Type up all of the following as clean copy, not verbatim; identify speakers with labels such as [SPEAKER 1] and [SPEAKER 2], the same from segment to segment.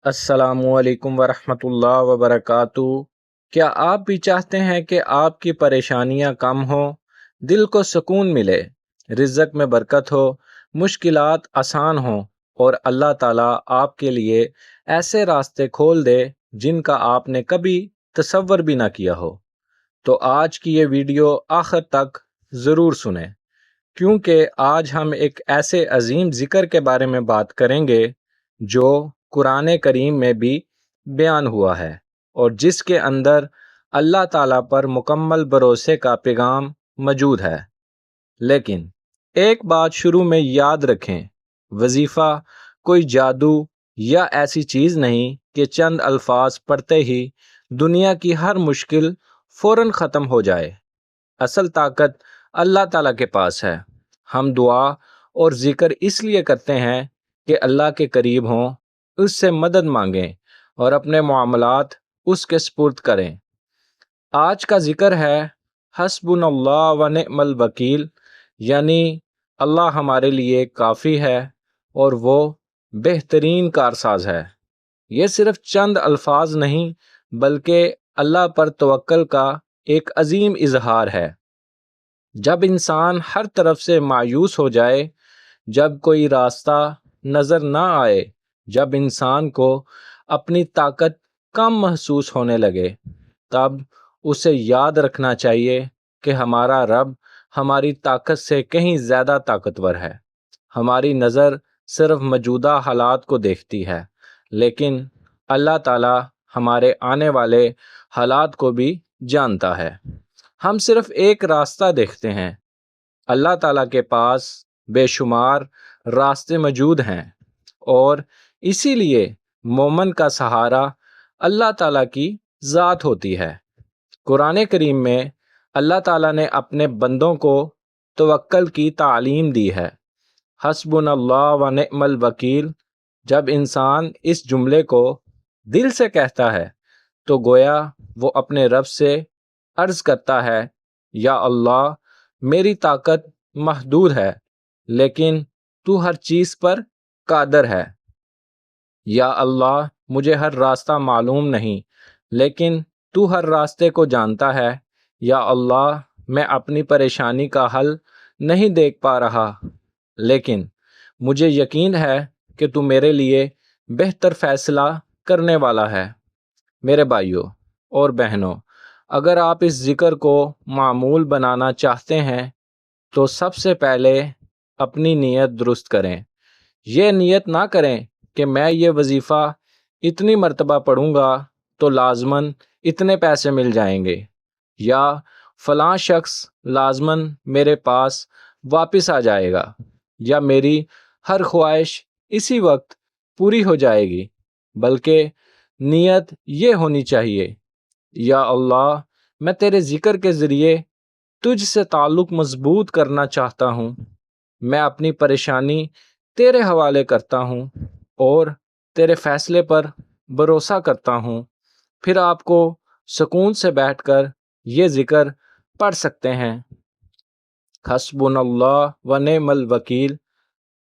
[SPEAKER 1] السلام علیکم ورحمۃ اللہ وبرکاتہ۔ کیا آپ بھی چاہتے ہیں کہ آپ کی پریشانیاں کم ہوں، دل کو سکون ملے، رزق میں برکت ہو، مشکلات آسان ہوں اور اللہ تعالیٰ آپ کے لیے ایسے راستے کھول دے جن کا آپ نے کبھی تصور بھی نہ کیا ہو؟ تو آج کی یہ ویڈیو آخر تک ضرور سنیں، کیونکہ آج ہم ایک ایسے عظیم ذکر کے بارے میں بات کریں گے جو قرآن کریم میں بھی بیان ہوا ہے اور جس کے اندر اللہ تعالیٰ پر مکمل بھروسے کا پیغام موجود ہے۔ لیکن ایک بات شروع میں یاد رکھیں، وظیفہ کوئی جادو یا ایسی چیز نہیں کہ چند الفاظ پڑھتے ہی دنیا کی ہر مشکل فوراً ختم ہو جائے۔ اصل طاقت اللہ تعالیٰ کے پاس ہے۔ ہم دعا اور ذکر اس لیے کرتے ہیں کہ اللہ کے قریب ہوں، اس سے مدد مانگیں اور اپنے معاملات اس کے سپرد کریں۔ آج کا ذکر ہے حسبنا اللہ و نعم الوکیل، یعنی اللہ ہمارے لیے کافی ہے اور وہ بہترین کارساز ہے۔ یہ صرف چند الفاظ نہیں بلکہ اللہ پر توکل کا ایک عظیم اظہار ہے۔ جب انسان ہر طرف سے مایوس ہو جائے، جب کوئی راستہ نظر نہ آئے، جب انسان کو اپنی طاقت کم محسوس ہونے لگے، تب اسے یاد رکھنا چاہیے کہ ہمارا رب ہماری طاقت سے کہیں زیادہ طاقتور ہے۔ ہماری نظر صرف موجودہ حالات کو دیکھتی ہے، لیکن اللہ تعالیٰ ہمارے آنے والے حالات کو بھی جانتا ہے۔ ہم صرف ایک راستہ دیکھتے ہیں، اللہ تعالیٰ کے پاس بے شمار راستے موجود ہیں، اور اسی لیے مومن کا سہارا اللہ تعالیٰ کی ذات ہوتی ہے۔ قرآن کریم میں اللہ تعالیٰ نے اپنے بندوں کو توکل کی تعلیم دی ہے۔ حسبنا اللہ و نعم الوکیل۔ جب انسان اس جملے کو دل سے کہتا ہے تو گویا وہ اپنے رب سے عرض کرتا ہے، یا اللہ، میری طاقت محدود ہے لیکن تو ہر چیز پر قادر ہے۔ یا اللہ، مجھے ہر راستہ معلوم نہیں لیکن تو ہر راستے کو جانتا ہے۔ یا اللہ، میں اپنی پریشانی کا حل نہیں دیکھ پا رہا لیکن مجھے یقین ہے کہ تو میرے لیے بہتر فیصلہ کرنے والا ہے۔ میرے بھائیوں اور بہنوں، اگر آپ اس ذکر کو معمول بنانا چاہتے ہیں تو سب سے پہلے اپنی نیت درست کریں۔ یہ نیت نہ کریں کہ میں یہ وظیفہ اتنی مرتبہ پڑھوں گا تو لازماً اتنے پیسے مل جائیں گے، یا فلاں شخص لازماً میرے پاس واپس آ جائے گا، یا میری ہر خواہش اسی وقت پوری ہو جائے گی۔ بلکہ نیت یہ ہونی چاہیے، یا اللہ، میں تیرے ذکر کے ذریعے تجھ سے تعلق مضبوط کرنا چاہتا ہوں۔ میں اپنی پریشانی تیرے حوالے کرتا ہوں اور تیرے فیصلے پر بھروسہ کرتا ہوں۔ پھر آپ کو سکون سے بیٹھ کر یہ ذکر پڑھ سکتے ہیں، حسبنا اللہ و نعم الوکیل۔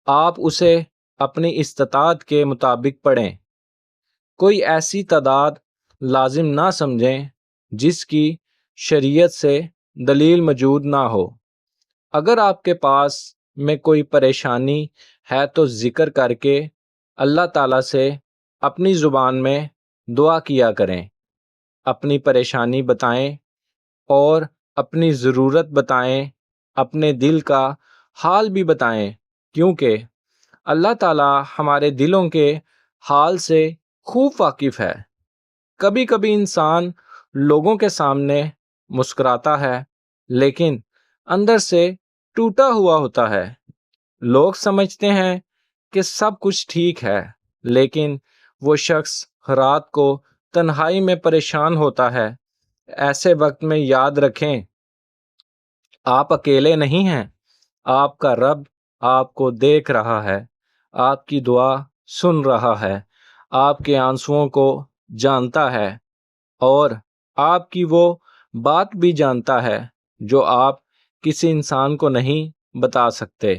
[SPEAKER 1] آپ اسے اپنی استطاعت کے مطابق پڑھیں، کوئی ایسی تعداد لازم نہ سمجھیں جس کی شریعت سے دلیل موجود نہ ہو۔ اگر آپ کے پاس میں کوئی پریشانی ہے تو ذکر کر کے اللہ تعالیٰ سے اپنی زبان میں دعا کیا کریں، اپنی پریشانی بتائیں اور اپنی ضرورت بتائیں، اپنے دل کا حال بھی بتائیں، کیونکہ اللہ تعالیٰ ہمارے دلوں کے حال سے خوب واقف ہے۔ کبھی کبھی انسان لوگوں کے سامنے مسکراتا ہے لیکن اندر سے ٹوٹا ہوا ہوتا ہے۔ لوگ سمجھتے ہیں کہ سب کچھ ٹھیک ہے، لیکن وہ شخص رات کو تنہائی میں پریشان ہوتا ہے۔ ایسے وقت میں یاد رکھیں، آپ اکیلے نہیں ہیں۔ آپ کا رب آپ کو دیکھ رہا ہے، آپ کی دعا سن رہا ہے، آپ کے آنسوؤں کو جانتا ہے اور آپ کی وہ بات بھی جانتا ہے جو آپ کسی انسان کو نہیں بتا سکتے۔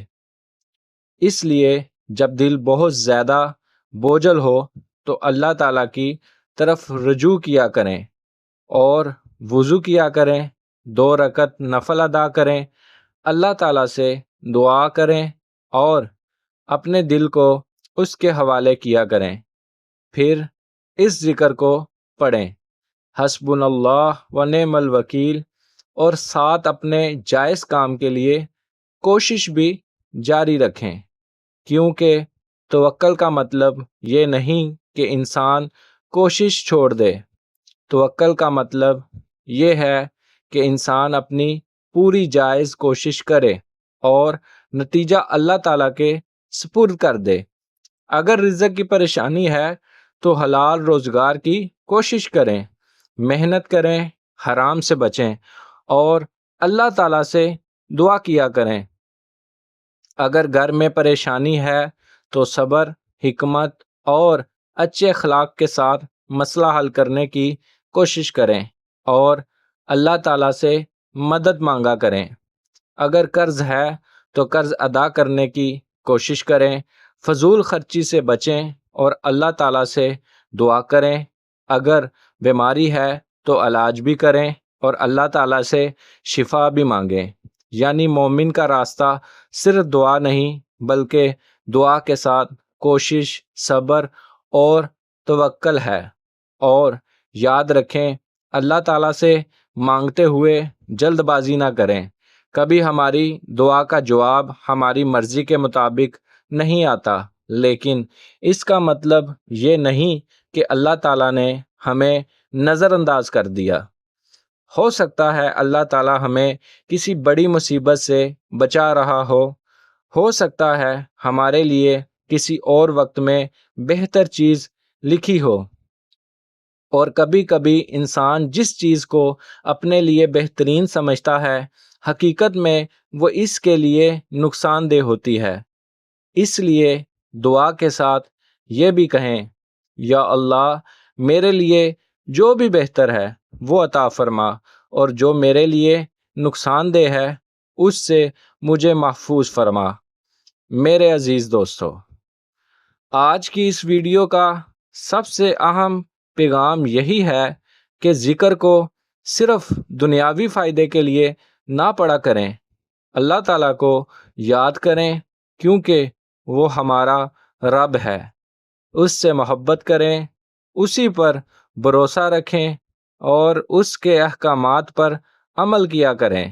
[SPEAKER 1] اس لیے جب دل بہت زیادہ بوجھل ہو تو اللہ تعالیٰ کی طرف رجوع کیا کریں اور وضو کیا کریں، 2 رکعت نفل ادا کریں، اللہ تعالیٰ سے دعا کریں اور اپنے دل کو اس کے حوالے کیا کریں۔ پھر اس ذکر کو پڑھیں، حسبنا اللہ و نعم الوکیل، اور ساتھ اپنے جائز کام کے لیے کوشش بھی جاری رکھیں، کیونکہ توکل کا مطلب یہ نہیں کہ انسان کوشش چھوڑ دے۔ توکل کا مطلب یہ ہے کہ انسان اپنی پوری جائز کوشش کرے اور نتیجہ اللہ تعالیٰ کے سپرد کر دے۔ اگر رزق کی پریشانی ہے تو حلال روزگار کی کوشش کریں، محنت کریں، حرام سے بچیں اور اللہ تعالیٰ سے دعا کیا کریں۔ اگر گھر میں پریشانی ہے تو صبر، حکمت اور اچھے اخلاق کے ساتھ مسئلہ حل کرنے کی کوشش کریں اور اللہ تعالیٰ سے مدد مانگا کریں۔ اگر قرض ہے تو قرض ادا کرنے کی کوشش کریں، فضول خرچی سے بچیں اور اللہ تعالیٰ سے دعا کریں۔ اگر بیماری ہے تو علاج بھی کریں اور اللہ تعالیٰ سے شفا بھی مانگیں۔ یعنی مومن کا راستہ صرف دعا نہیں بلکہ دعا کے ساتھ کوشش، صبر اور توکل ہے۔ اور یاد رکھیں، اللہ تعالیٰ سے مانگتے ہوئے جلد بازی نہ کریں۔ کبھی ہماری دعا کا جواب ہماری مرضی کے مطابق نہیں آتا، لیکن اس کا مطلب یہ نہیں کہ اللہ تعالیٰ نے ہمیں نظر انداز کر دیا۔ ہو سکتا ہے اللہ تعالیٰ ہمیں کسی بڑی مصیبت سے بچا رہا ہو سکتا ہے ہمارے لیے کسی اور وقت میں بہتر چیز لکھی ہو، اور کبھی کبھی انسان جس چیز کو اپنے لیے بہترین سمجھتا ہے حقیقت میں وہ اس کے لیے نقصان دہ ہوتی ہے۔ اس لیے دعا کے ساتھ یہ بھی کہیں، یا اللہ میرے لیے جو بھی بہتر ہے وہ عطا فرما، اور جو میرے لیے نقصان دہ ہے اس سے مجھے محفوظ فرما۔ میرے عزیز دوستو، آج کی اس ویڈیو کا سب سے اہم پیغام یہی ہے کہ ذکر کو صرف دنیاوی فائدے کے لیے نہ پڑھا کریں، اللہ تعالیٰ کو یاد کریں کیونکہ وہ ہمارا رب ہے، اس سے محبت کریں، اسی پر بھروسہ رکھیں اور اس کے احکامات پر عمل کیا کریں،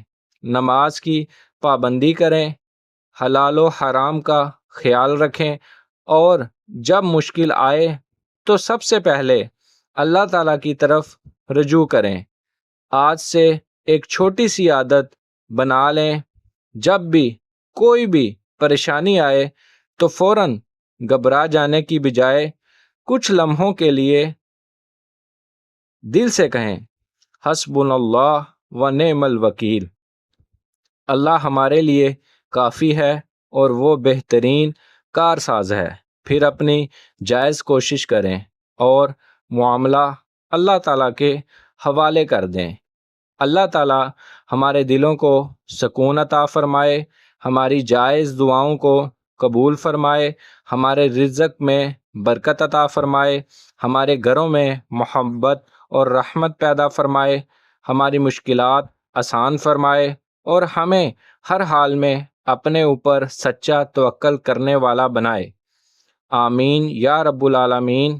[SPEAKER 1] نماز کی پابندی کریں، حلال و حرام کا خیال رکھیں، اور جب مشکل آئے تو سب سے پہلے اللہ تعالیٰ کی طرف رجوع کریں۔ آج سے ایک چھوٹی سی عادت بنا لیں، جب بھی کوئی بھی پریشانی آئے تو فوراً گھبرا جانے کی بجائے کچھ لمحوں کے لیے دل سے کہیں، حسبنا اللہ و نعم الوکیل، اللہ ہمارے لیے کافی ہے اور وہ بہترین کارساز ہے۔ پھر اپنی جائز کوشش کریں اور معاملہ اللہ تعالیٰ کے حوالے کر دیں۔ اللہ تعالیٰ ہمارے دلوں کو سکون عطا فرمائے، ہماری جائز دعاؤں کو قبول فرمائے، ہمارے رزق میں برکت عطا فرمائے، ہمارے گھروں میں محبت اور رحمت پیدا فرمائے، ہماری مشکلات آسان فرمائے اور ہمیں ہر حال میں اپنے اوپر سچا توکل کرنے والا بنائے۔ آمین یا رب العالمین۔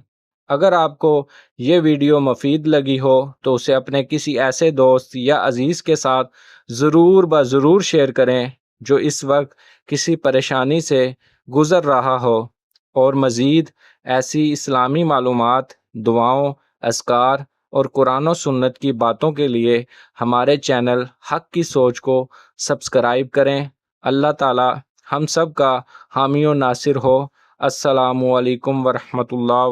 [SPEAKER 1] اگر آپ کو یہ ویڈیو مفید لگی ہو تو اسے اپنے کسی ایسے دوست یا عزیز کے ساتھ ضرور شیئر کریں جو اس وقت کسی پریشانی سے گزر رہا ہو، اور مزید ایسی اسلامی معلومات، دعاؤں، اذکار اور قرآن و سنت کی باتوں کے لیے ہمارے چینل حق کی سوچ کو سبسکرائب کریں۔ اللہ تعالی ہم سب کا حامی و ناصر ہو۔ السلام علیکم ورحمۃ اللہ